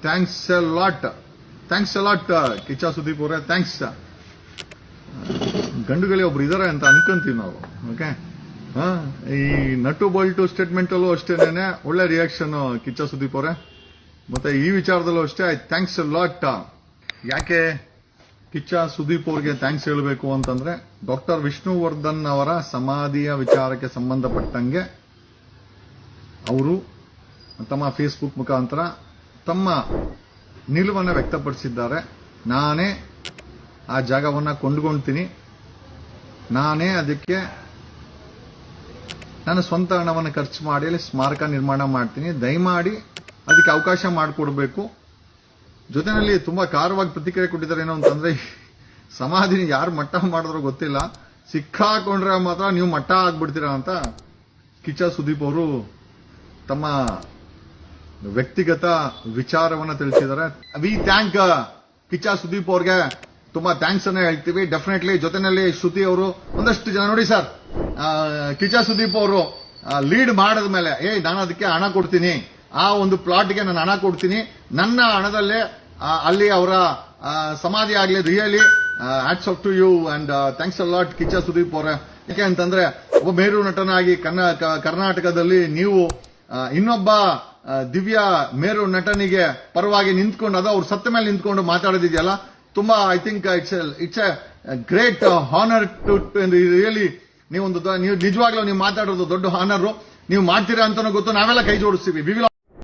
Thanks a lot Kichcha Sudeep ಅವರೇ, thanks. ಗಂಡುಗಳೇ ಒಬ್ರು ಇದಾರೆ ಅಂತ ಅನ್ಕೊಂತೀವಿ ನಾವು. ಓಕೆ, ಈ ನಟು ಬೋಲ್ಟು ಸ್ಟೇಟ್ಮೆಂಟ್ ಅಲ್ಲೂ ಅಷ್ಟೇನೆ ಒಳ್ಳೆ ರಿಯಾಕ್ಷನ್ ಕಿಚ್ಚ ಸುದೀಪ್ ಅವರೇ. ಮತ್ತೆ ಈ ವಿಚಾರದಲ್ಲೂ ಅಷ್ಟೇ ಥ್ಯಾಂಕ್ಸ್ ಎ ಲಾಟ್. ಯಾಕೆ ಕಿಚ್ಚ ಸುದೀಪ್ ಅವ್ರಿಗೆ ಥ್ಯಾಂಕ್ಸ್ ಹೇಳಬೇಕು ಅಂತಂದ್ರೆ, ಡಾಕ್ಟರ್ ವಿಷ್ಣುವರ್ಧನ್ ಅವರ ಸಮಾಧಿಯ ವಿಚಾರಕ್ಕೆ ಸಂಬಂಧಪಟ್ಟಂಗೆ ಅವರು ತಮ್ಮ ಫೇಸ್ಬುಕ್ ಮುಖಾಂತರ ತಮ್ಮ ನಿಲುವನ್ನು ವ್ಯಕ್ತಪಡಿಸಿದ್ದಾರೆ. ನಾನೇ ಆ ಜಾಗವನ್ನು ಕೊಂಡುಕೊಳ್ತೀನಿ, ನಾನೇ ಅದಕ್ಕೆ ನನ್ನ ಸ್ವಂತ ಹಣವನ್ನು ಖರ್ಚು ಮಾಡಿ ಅಲ್ಲಿ ಸ್ಮಾರಕ ನಿರ್ಮಾಣ ಮಾಡ್ತೀನಿ, ದಯಮಾಡಿ ಅದಕ್ಕೆ ಅವಕಾಶ ಮಾಡಿಕೊಡ್ಬೇಕು. ಜೊತೆಯಲ್ಲಿ ತುಂಬಾ ಖಾರವಾಗಿ ಪ್ರತಿಕ್ರಿಯೆ ಕೊಟ್ಟಿದ್ದಾರೆ. ಏನು ಅಂತಂದ್ರೆ, ಸಮಾಧಿನ ಯಾರು ಮಟ್ಟ ಮಾಡಿದ್ರೋ ಗೊತ್ತಿಲ್ಲ, ಸಿಕ್ಕಾಕೊಂಡ್ರೆ ಮಾತ್ರ ನೀವು ಮಟ್ಟ ಆಗ್ಬಿಡ್ತೀರಾ ಅಂತ ಕಿಚ್ಚ ಸುದೀಪ್ ಅವರು ತಮ್ಮ ವ್ಯಕ್ತಿಗತ ವಿಚಾರವನ್ನ ತಿಳಿಸಿದ್ದಾರೆ. ವಿ ಥ್ಯಾಂಕ್ ಕಿಚ್ಚ ಸುದೀಪ್ ಅವ್ರಿಗೆ ತುಂಬಾ ಥ್ಯಾಂಕ್ಸ್ ಅನ್ನ ಹೇಳ್ತೀವಿ ಡೆಫಿನೆಟ್ಲಿ. ಜೊತೆನಲ್ಲಿ ಶ್ರುತಿ ಅವರು, ಒಂದಷ್ಟು ಜನ ನೋಡಿ ಸರ್, ಕಿಚ್ಚ ಸುದೀಪ್ ಅವರು ಲೀಡ್ ಮಾಡಿದ ಮೇಲೆ ನಾನು ಅದಕ್ಕೆ ಹಣ ಕೊಡ್ತೀನಿ, ಆ ಒಂದು ಪ್ಲಾಟ್ಗೆ ನಾನು ಹಣ ಕೊಡ್ತೀನಿ, ನನ್ನ ಹಣದಲ್ಲೇ ಅಲ್ಲಿ ಅವರ ಸಮಾಧಿ ಆಗ್ಲಿ, really hats off to you and thanks a lot Kichcha Sudeep ಅವರೇ. ಯಾಕೆ ಅಂತಂದ್ರೆ, ಒಬ್ಬ ಮೇರು ನಟನಾಗಿ ಕರ್ನಾಟಕದಲ್ಲಿ ನೀವು ಇನ್ನೊಬ್ಬ ದಿವ್ಯ ಮೇರು ನಟನಿಗೆ ಪರವಾಗಿ ನಿಂತ್ಕೊಂಡು, ಅದು ಅವ್ರು ಸತ್ತ ಮೇಲೆ ನಿಂತ್ಕೊಂಡು ಮಾತಾಡೋದಿದೆಯಲ್ಲ, ತುಂಬಾ I think it's a great honour to really. ನೀವು ನಿಜವಾಗ್ಲೂ ನೀವು ಮಾತಾಡೋದು ದೊಡ್ಡ ಹಾನರ್. ನೀವು ಮಾಡ್ತೀರಾ ಅಂತ ಗೊತ್ತು, ನಾವೆಲ್ಲ ಕೈ ಜೋಡಿಸ್ತೀವಿ.